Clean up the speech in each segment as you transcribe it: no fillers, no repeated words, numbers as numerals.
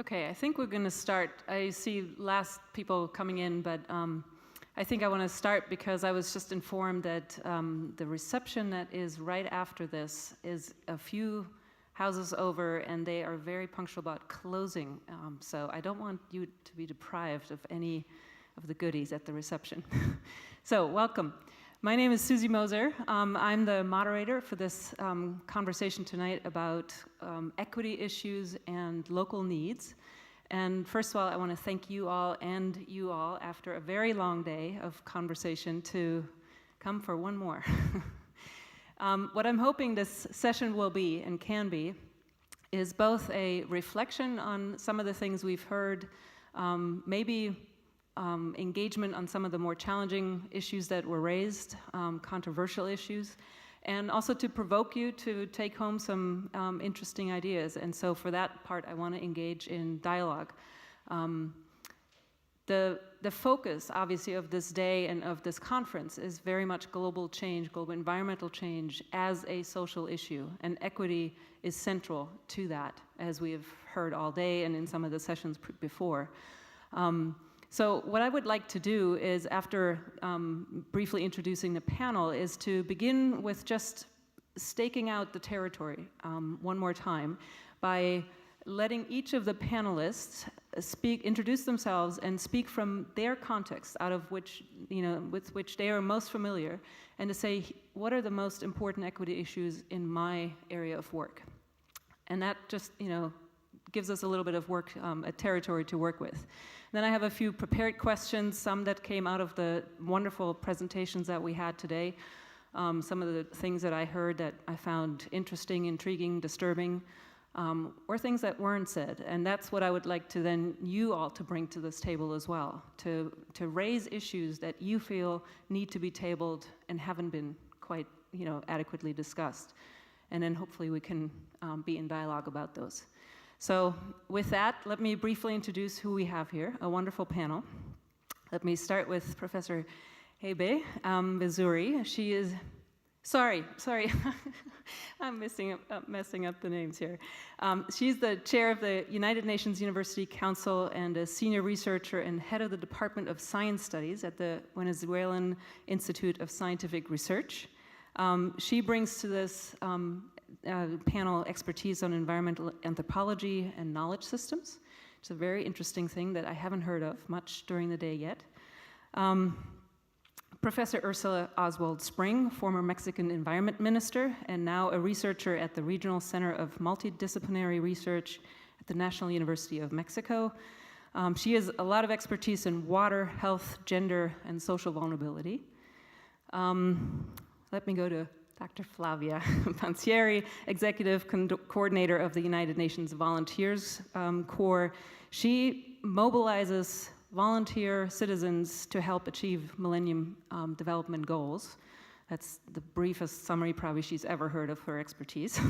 Okay, I think we're going to start. I see last people coming in, but I think I want to start because I was just informed that the reception that is right after this is a few houses over, and they are very punctual about closing. So I don't want you to be deprived of any of the goodies at the reception. So welcome. My name is Susie Moser. I'm the moderator for this conversation tonight about equity issues and local needs. And first of all, I want to thank you all and you all after a very long day of conversation to come for one more. What I'm hoping this session will be and can be is both a reflection on some of the things we've heard, maybe engagement on some of the more challenging issues that were raised, controversial issues, and also to provoke you to take home some interesting ideas. And so for that part, I want to engage in dialogue. The focus, obviously, of this day and of this conference is very much global change, global environmental change as a social issue, and equity is central to that, as we have heard all day and in some of the sessions before. So what I would like to do is, after briefly introducing the panel, is to begin with just staking out the territory one more time by letting each of the panelists introduce themselves and speak from their context, out of which, with which they are most familiar, and to say, what are the most important equity issues in my area of work? And that just, gives us a little bit of work, a territory to work with. Then I have a few prepared questions, some that came out of the wonderful presentations that we had today, some of the things that I heard that I found interesting, intriguing, disturbing, or things that weren't said. And that's what I would like to then you all to bring to this table as well, to raise issues that you feel need to be tabled and haven't been quite adequately discussed. And then hopefully we can be in dialogue about those. So with that, let me briefly introduce who we have here, a wonderful panel. Let me start with Professor Hebe Vessuri. She is, sorry, I'm messing up the names here. She's the chair of the United Nations University Council and a senior researcher and head of the Department of Science Studies at the Venezuelan Institute of Scientific Research. She brings to this panel expertise on environmental anthropology and knowledge systems. It's a very interesting thing that I haven't heard of much during the day yet. Professor Ursula Oswald Spring, former Mexican environment minister, and now a researcher at the Regional Center of Multidisciplinary Research at the National University of Mexico. She has a lot of expertise in water, health, gender, and social vulnerability. Let me go to Dr. Flavia Pansieri, Executive Coordinator of the United Nations Volunteers Corps. She mobilizes volunteer citizens to help achieve Millennium Development Goals. That's the briefest summary probably she's ever heard of her expertise.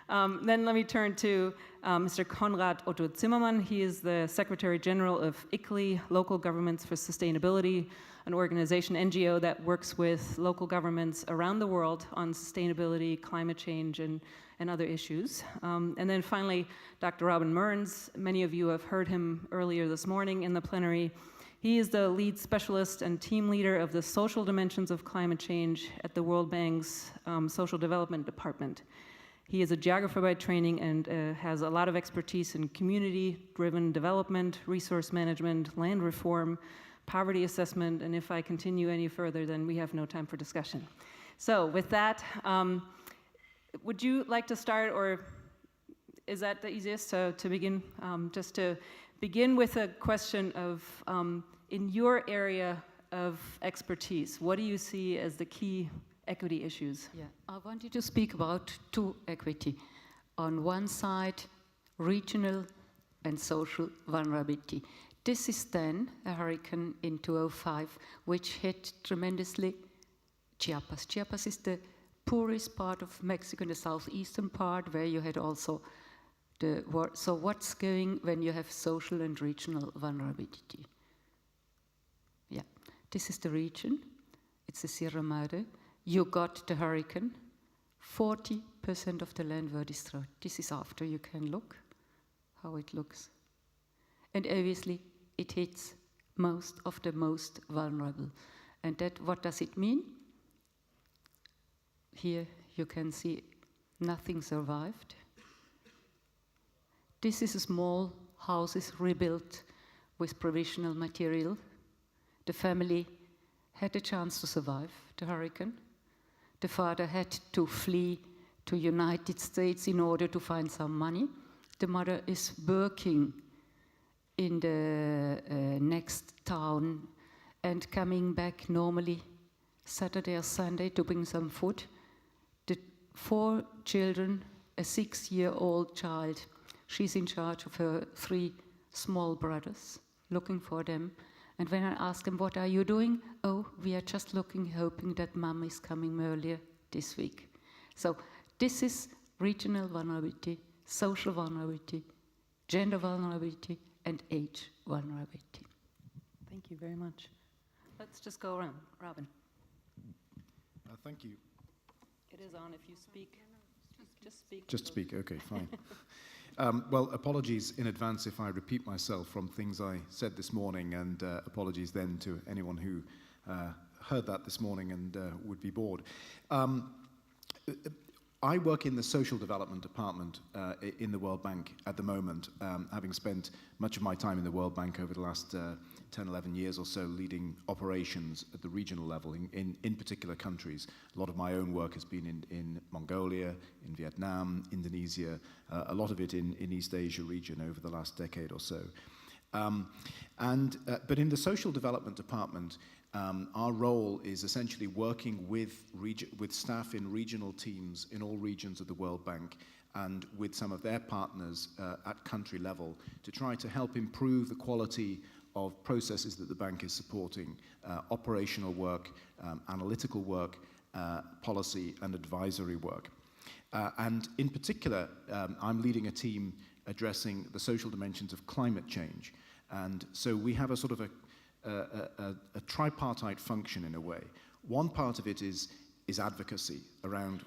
Then let me turn to Mr. Konrad-Otto Zimmermann. He is the Secretary General of ICLEI, Local Governments for Sustainability, an organization, NGO, that works with local governments around the world on sustainability, climate change, and other issues. And then finally, Dr. Robin Mearns. Many of you have heard him earlier this morning in the plenary. He is the lead specialist and team leader of the social dimensions of climate change at the World Bank's Social Development Department. He is a geographer by training and has a lot of expertise in community-driven development, resource management, land reform, poverty assessment, and if I continue any further, then we have no time for discussion. So with that, would you like to start, or is that the easiest to begin? Just to begin with a question of, in your area of expertise, what do you see as the key equity issues? Yeah, I wanted to speak about two equity. On one side, regional and social vulnerability. This is then a hurricane in 2005, which hit tremendously Chiapas. Chiapas is the poorest part of Mexico, in the southeastern part, where you had also the war. So what's going when you have social and regional vulnerability? Yeah, this is the region. It's the Sierra Madre. You got the hurricane. 40% of the land were destroyed. This is after. You can look how it looks. And obviously, it hits most of the most vulnerable. And that, what does it mean? Here you can see nothing survived. This is a small houses rebuilt with provisional material. The family had a chance to survive the hurricane. The father had to flee to United States in order to find some money. The mother is working in the next town and coming back normally Saturday or Sunday to bring some food. The 4 children, a 6-year-old child, she's in charge of her 3 small brothers, looking for them. And when I ask them, what are you doing? Oh, we are just looking, hoping that mom is coming earlier this week. So this is regional vulnerability, social vulnerability, gender vulnerability, and age vulnerability. Thank you very much. Let's just go around. Robin. Thank you. It is on if you speak. Just speak. Just speak, okay, fine. Well, apologies in advance if I repeat myself from things I said this morning, and apologies then to anyone who heard that this morning and would be bored. I work in the Social Development Department in the World Bank at the moment, having spent much of my time in the World Bank over the last 10, 11 years or so leading operations at the regional level in particular countries. A lot of my own work has been in Mongolia, in Vietnam, Indonesia, a lot of it in East Asia region over the last decade or so. But in the Social Development Department, our role is essentially working with staff in regional teams in all regions of the World Bank and with some of their partners at country level to try to help improve the quality of processes that the bank is supporting, operational work, analytical work, policy and advisory work. And in particular, I'm leading a team addressing the social dimensions of climate change. And so we have a sort of a tripartite function in a way. One part of it is advocacy around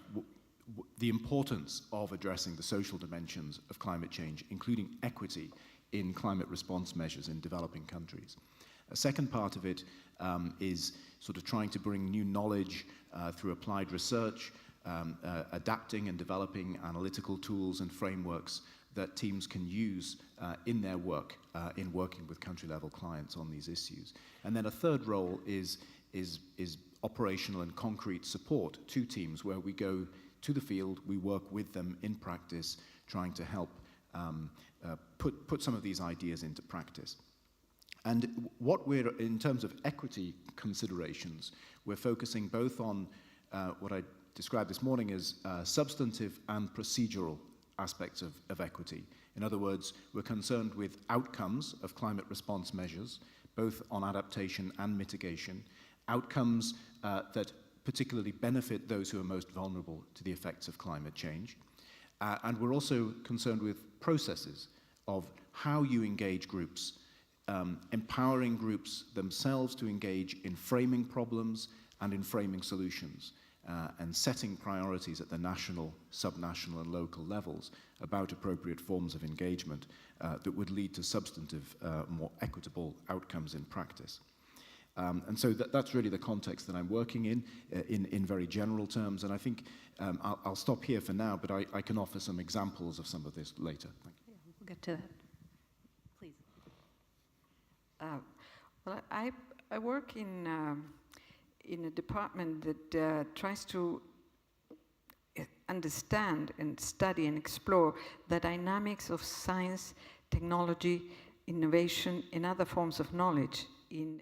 the importance of addressing the social dimensions of climate change, including equity in climate response measures in developing countries. A second part of it is sort of trying to bring new knowledge through applied research, adapting and developing analytical tools and frameworks that teams can use in their work, in working with country-level clients on these issues. And then a third role is operational and concrete support to teams where we go to the field, we work with them in practice, trying to help put some of these ideas into practice. And what we're, in terms of equity considerations, we're focusing both on what I described this morning as substantive and procedural aspects of equity. In other words, we're concerned with outcomes of climate response measures, both on adaptation and mitigation, outcomes that particularly benefit those who are most vulnerable to the effects of climate change. And we're also concerned with processes of how you engage groups, empowering groups themselves to engage in framing problems and in framing solutions. And setting priorities at the national, subnational and local levels about appropriate forms of engagement that would lead to substantive, more equitable outcomes in practice. And so that's really the context that I'm working in very general terms. And I think I'll stop here for now, but I can offer some examples of some of this later. Thank you. Yeah, we'll get to that. Please. Well, I work in a department that tries to understand and study and explore the dynamics of science, technology, innovation, and other forms of knowledge in